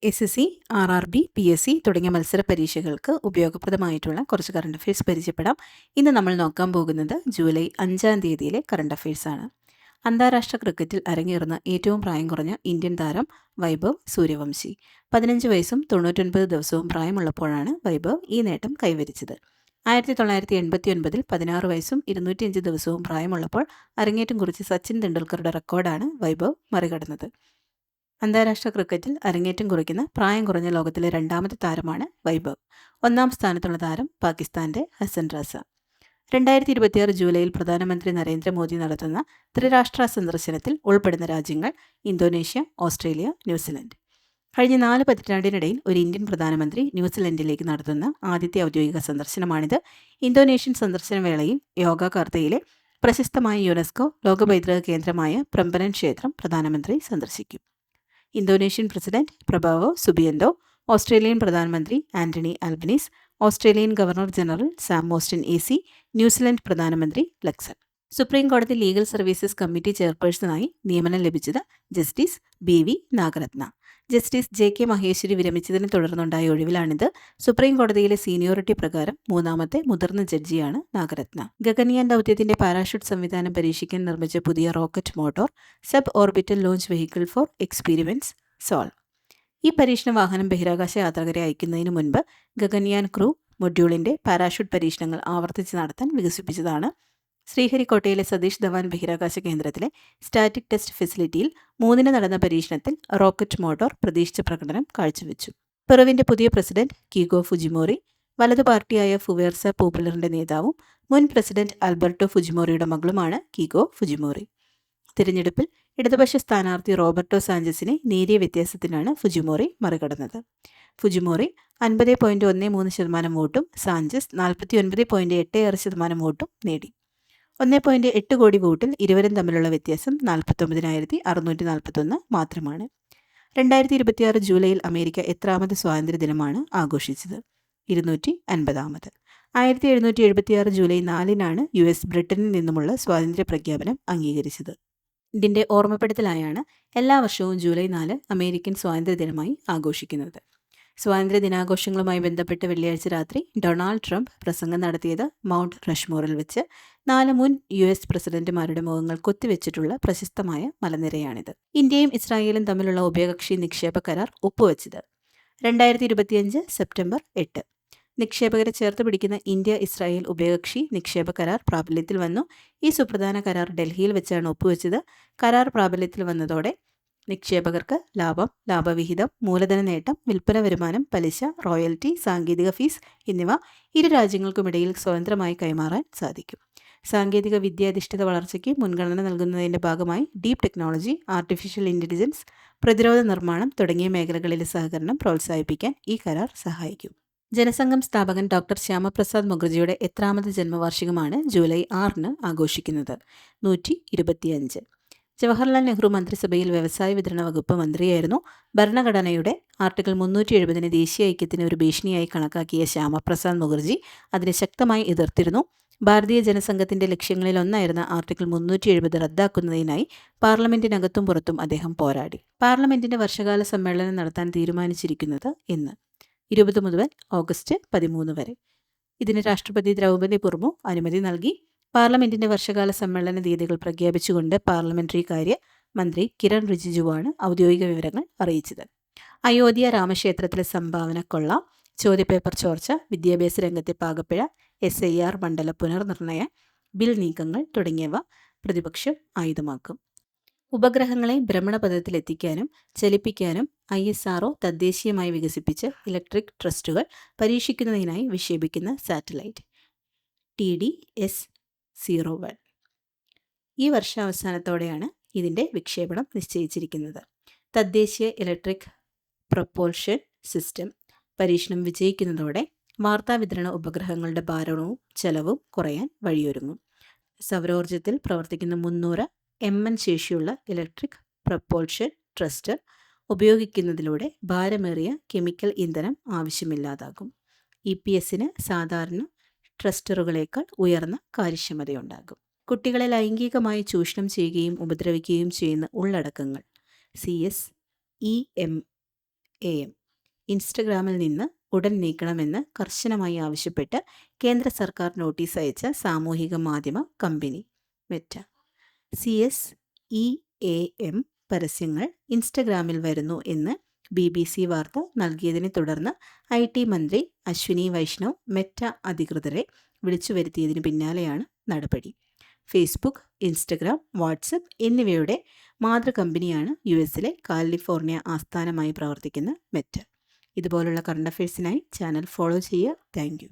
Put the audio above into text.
SSC, RRB, PSC തുടങ്ങിയ മത്സര പരീക്ഷകൾക്ക് ഉപയോഗപ്രദമായിട്ടുള്ള കുറച്ച് കറണ്ട് അഫയേഴ്സ് പരിചയപ്പെടാം. ഇന്ന് നമ്മൾ നോക്കാൻ പോകുന്നത് ജൂലൈ 5-ാം തീയതിയിലെ കറണ്ട് അഫയേഴ്സ് ആണ്. അന്താരാഷ്ട്ര ക്രിക്കറ്റിൽ അരങ്ങേറുന്ന ഏറ്റവും പ്രായം കുറഞ്ഞ ഇന്ത്യൻ താരം വൈഭവ് സൂര്യവംശി. 15 വയസ്സും 99 ദിവസവും പ്രായമുള്ളപ്പോഴാണ് വൈഭവ് ഈ നേട്ടം കൈവരിച്ചത്. 1989-ൽ 16 വയസ്സും 205 ദിവസവും പ്രായമുള്ളപ്പോൾ അരങ്ങേറ്റം കുറിച്ച് സച്ചിൻ തെണ്ടുൽക്കറുടെ റെക്കോർഡാണ് വൈഭവ് മറികടന്നത്. അന്താരാഷ്ട്ര ക്രിക്കറ്റിൽ അരങ്ങേറ്റം കുറിക്കുന്ന പ്രായം കുറഞ്ഞ ലോകത്തിലെ രണ്ടാമത്തെ താരമാണ് വൈഭവ്. 1-ാം സ്ഥാനത്തുള്ള താരം പാകിസ്ഥാന്റെ ഹസൻ റാസ. 2026 ജൂലൈയിൽ പ്രധാനമന്ത്രി നരേന്ദ്രമോദി നടത്തുന്ന ത്രിരാഷ്ട്ര സന്ദർശനത്തിൽ ഉൾപ്പെടുന്ന രാജ്യങ്ങൾ ഇന്തോനേഷ്യ, ഓസ്ട്രേലിയ, ന്യൂസിലൻഡ്. കഴിഞ്ഞ 4 പതിറ്റാണ്ടിനിടയിൽ ഒരു ഇന്ത്യൻ പ്രധാനമന്ത്രി ന്യൂസിലൻഡിലേക്ക് നടത്തുന്ന ആദ്യത്തെ ഔദ്യോഗിക സന്ദർശനമാണിത്. ഇന്തോനേഷ്യൻ സന്ദർശന വേളയിൽ യോഗാകർത്തയിലെ പ്രശസ്തമായ യുനെസ്കോ ലോക പൈതൃക കേന്ദ്രമായ പ്രംബനൻ ക്ഷേത്രം പ്രധാനമന്ത്രി സന്ദർശിക്കും. Indonesian president Prabowo Subianto, Australian പ്രധാനമന്ത്രി Anthony Albanese, Australian governor general Sam Mostyn AC, New Zealand പ്രധാനമന്ത്രി ലക്സൺ. സുപ്രീം കോടതി ലീഗൽ സർവീസസ് കമ്മിറ്റി ചെയർപേഴ്സണായി നിയമനം ലഭിച്ചത് justice BV Nagarathna. Justice JK Maheshwari വിരമിച്ചതിനെ തുടർന്നുണ്ടായ ഒഴിവിലാണിത്. സുപ്രീം കോടതിയിലെ സീനിയോറിറ്റി പ്രകാരം 3ാമത്തെ മുതിർന്ന ജഡ്ജിയാണ് നാഗരത്ന. ഗഗൻയാൻ ദൗത്യത്തിന്റെ പാരാഷൂട്ട് സംവിധാനം പരീക്ഷിക്കാൻ നിർമ്മിച്ച പുതിയ rocket motor sub orbital launch vehicle for experiments solve. ഈ പരീക്ഷണ വാഹനം ബഹിരാകാശ യാത്രികരെ അയക്കുന്നതിന് മുൻപ് ഗഗൻയാൻ ക്രൂ മൊഡ്യൂളിന്റെ പാരാഷൂട്ട് പരീക്ഷണങ്ങൾ ആവർത്തിച്ച് നടത്താൻ വികസിപ്പിച്ചതാണ്. ശ്രീഹരിക്കോട്ടയിലെ സതീഷ് ധവാൻ ബഹിരാകാശ കേന്ദ്രത്തിലെ സ്റ്റാറ്റിക് ടെസ്റ്റ് ഫെസിലിറ്റിയിൽ 3-ന് നടന്ന പരീക്ഷണത്തിൽ റോക്കറ്റ് മോട്ടോർ പ്രതീക്ഷിച്ച പ്രകടനം കാഴ്ചവെച്ചു. പെറുവിന്റെ പുതിയ പ്രസിഡന്റ് കീഗോ ഫുജിമോറി, വലതു പാർട്ടിയായ ഫുവേർസ പോപ്പുലറിന്റെ നേതാവും മുൻ പ്രസിഡന്റ് ആൽബർട്ടോ ഫുജിമോറിയുടെ മകളുമാണ് കീഗോ ഫുജിമോറി. തിരഞ്ഞെടുപ്പിൽ ഇടതുപക്ഷ സ്ഥാനാർത്ഥി റോബർട്ടോ സാഞ്ചസിനെ നേരിയ വ്യത്യാസത്തിനാണ് ഫുജിമോറി മറികടന്നത്. ഫുജിമോറി 50.13% വോട്ടും സാഞ്ചസ് 49.86% വോട്ടും നേടി. 1.8 കോടി വോട്ടിൽ ഇരുവരും തമ്മിലുള്ള വ്യത്യാസം 49,641 മാത്രമാണ്. 2026 ജൂലൈയിൽ അമേരിക്ക എത്രാമത് സ്വാതന്ത്ര്യ ദിനമാണ് ആഘോഷിച്ചത്? 250ാമത്. 1776 ജൂലൈ 4-നാണ് US ബ്രിട്ടനിൽ നിന്നുമുള്ള സ്വാതന്ത്ര്യ പ്രഖ്യാപനം അംഗീകരിച്ചത്. ഇതിന്റെ ഓർമ്മപ്പെടുത്തലായാണ് എല്ലാ വർഷവും ജൂലൈ 4 അമേരിക്കൻ സ്വാതന്ത്ര്യ ദിനമായി ആഘോഷിക്കുന്നത്. സ്വാതന്ത്ര്യ ദിനാഘോഷങ്ങളുമായി ബന്ധപ്പെട്ട് വെള്ളിയാഴ്ച രാത്രി ഡൊണാൾഡ് ട്രംപ് പ്രസംഗം നടത്തിയത് മൗണ്ട് റഷ്മോറിൽ വെച്ച് 4 മുൻ US പ്രസിഡന്റുമാരുടെ മുഖങ്ങൾ കൊത്തിവെച്ചിട്ടുള്ള പ്രശസ്തമായ മലനിരയാണിത്. ഇന്ത്യയും ഇസ്രായേലും തമ്മിലുള്ള ഉഭയകക്ഷി നിക്ഷേപ കരാർ ഒപ്പുവെച്ചത് 2025 സെപ്റ്റംബർ 8. നിക്ഷേപകരെ ചേർത്ത് പിടിക്കുന്ന ഇന്ത്യ-ഇസ്രായേൽ ഉഭയകക്ഷി നിക്ഷേപ കരാർ പ്രാബല്യത്തിൽ വന്നു. ഈ സുപ്രധാന കരാർ ഡൽഹിയിൽ വെച്ചാണ് ഒപ്പുവെച്ചത്. കരാർ പ്രാബല്യത്തിൽ വന്നതോടെ നിക്ഷേപകർക്ക് ലാഭം, ലാഭവിഹിതം, മൂലധന നേട്ടം, വിൽപ്പന വരുമാനം, പലിശ, റോയൽറ്റി, സാങ്കേതിക ഫീസ് എന്നിവ ഇരു രാജ്യങ്ങൾക്കുമിടയിൽ സ്വതന്ത്രമായി കൈമാറാൻ സാധിക്കും. സാങ്കേതിക വിദ്യാധിഷ്ഠിത വളർച്ചയ്ക്ക് മുൻഗണന നൽകുന്നതിൻ്റെ ഭാഗമായി ഡീപ് ടെക്നോളജി, ആർട്ടിഫിഷ്യൽ ഇൻ്റലിജൻസ്, പ്രതിരോധ നിർമ്മാണം തുടങ്ങിയ മേഖലകളിലെ സഹകരണം പ്രോത്സാഹിപ്പിക്കാൻ ഈ കരാർ സഹായിക്കും. ജനസംഘം സ്ഥാപകൻ ഡോക്ടർ ശ്യാമപ്രസാദ് മുഖർജിയുടെ എത്രാമത് ജന്മവാർഷികമാണ് ജൂലൈ 6-ന് ആഘോഷിക്കുന്നത്? 125. ജവഹർലാൽ നെഹ്റു മന്ത്രിസഭയിൽ വ്യവസായ വിതരണ വകുപ്പ് മന്ത്രിയായിരുന്നു. ഭരണഘടനയുടെ ആർട്ടിക്കിൾ 370-നെ ദേശീയ ഐക്യത്തിന് ഒരു ഭീഷണിയായി കണക്കാക്കിയ ശ്യാമപ്രസാദ് മുഖർജി അതിനെ ശക്തമായി എതിർത്തിരുന്നു. ഭാരതീയ ജനസംഘത്തിന്റെ ലക്ഷ്യങ്ങളിലൊന്നായിരുന്ന ആർട്ടിക്കിൾ 370 റദ്ദാക്കുന്നതിനായി പാർലമെന്റിനകത്തും പുറത്തും അദ്ദേഹം പോരാടി. പാർലമെന്റിന്റെ വർഷകാല സമ്മേളനം നടത്താൻ തീരുമാനിച്ചിരിക്കുന്നത് എന്ന് 20 മുതൽ ഓഗസ്റ്റ് 13 വരെ. ഇതിന് രാഷ്ട്രപതി ദ്രൗപദി മുർമു അനുമതി നൽകി. പാർലമെന്റിന്റെ വർഷകാല സമ്മേളന തീയതികൾ പ്രഖ്യാപിച്ചുകൊണ്ട് പാർലമെന്ററി കാര്യ മന്ത്രി കിരൺ റിജിജുവാണ് ഔദ്യോഗിക വിവരങ്ങൾ അറിയിച്ചത്. അയോധ്യ രാമക്ഷേത്രത്തിലെ സംഭാവന കൊള്ള, ചോദ്യപേപ്പർ ചോർച്ച, വിദ്യാഭ്യാസ രംഗത്തെ പാകപ്പിഴ, SIR മണ്ഡല പുനർനിർണയ ബിൽ നീക്കങ്ങൾ തുടങ്ങിയവ പ്രതിപക്ഷം ആയുധമാക്കും. ഉപഗ്രഹങ്ങളെ ഭ്രമണപഥത്തിലെത്തിക്കാനും ചലിപ്പിക്കാനും ISRO തദ്ദേശീയമായി വികസിപ്പിച്ച ഇലക്ട്രിക് ട്രസ്റ്റുകൾ പരീക്ഷിക്കുന്നതിനായി വിക്ഷേപിക്കുന്ന സാറ്റലൈറ്റ് TDS-01. ഈ വർഷാവസാനത്തോടെയാണ് ഇതിൻ്റെ വിക്ഷേപണം നിശ്ചയിച്ചിരിക്കുന്നത്. തദ്ദേശീയ ഇലക്ട്രിക് പ്രൊപ്പൽഷൻ സിസ്റ്റം പരീക്ഷണം വിജയിക്കുന്നതോടെ വാർത്താവിതരണ ഉപഗ്രഹങ്ങളുടെ ഭാരവും ചെലവും കുറയാൻ വഴിയൊരുങ്ങും. സൗരോർജ്ജത്തിൽ പ്രവർത്തിക്കുന്ന 300 MN ശേഷിയുള്ള ഇലക്ട്രിക് പ്രൊപ്പൽഷൻ ട്രസ്റ്റർ ഉപയോഗിക്കുന്നതിലൂടെ ഭാരമേറിയ കെമിക്കൽ ഇന്ധനം ആവശ്യമില്ലാതാകും. EPSന് സാധാരണ ട്രസ്റ്ററുകളേക്കാൾ ഉയർന്ന കാര്യക്ഷമതയുണ്ടാകും. കുട്ടികളെ ലൈംഗികമായി ചൂഷണം ചെയ്യുകയും ഉപദ്രവിക്കുകയും ചെയ്യുന്ന ഉള്ളടക്കങ്ങൾ CS, EM AM. ഇൻസ്റ്റഗ്രാമിൽ നിന്ന് ഉടൻ നീക്കണമെന്ന് കർശനമായി ആവശ്യപ്പെട്ട് കേന്ദ്ര സർക്കാർ നോട്ടീസ് അയച്ച സാമൂഹിക മാധ്യമ കമ്പനി മെറ്റ. CSEAM പരസ്യങ്ങൾ ഇൻസ്റ്റഗ്രാമിൽ വരുന്നു എന്ന് BBC വാർത്ത നൽകിയതിനെ തുടർന്ന് IT മന്ത്രി അശ്വിനി വൈഷ്ണവ് മെറ്റ അധികൃതരെ വിളിച്ചു വരുത്തിയതിന് പിന്നാലെയാണ് നടപടി. ഫേസ്ബുക്ക്, ഇൻസ്റ്റഗ്രാം, വാട്സപ്പ് എന്നിവയുടെ മാതൃകമ്പനിയാണ് US കാലിഫോർണിയ ആസ്ഥാനമായി പ്രവർത്തിക്കുന്ന മെറ്റ. ഇതുപോലുള്ള കറണ്ട് അഫയേഴ്സിനായി ചാനൽ ഫോളോ ചെയ്യുക. Thank you.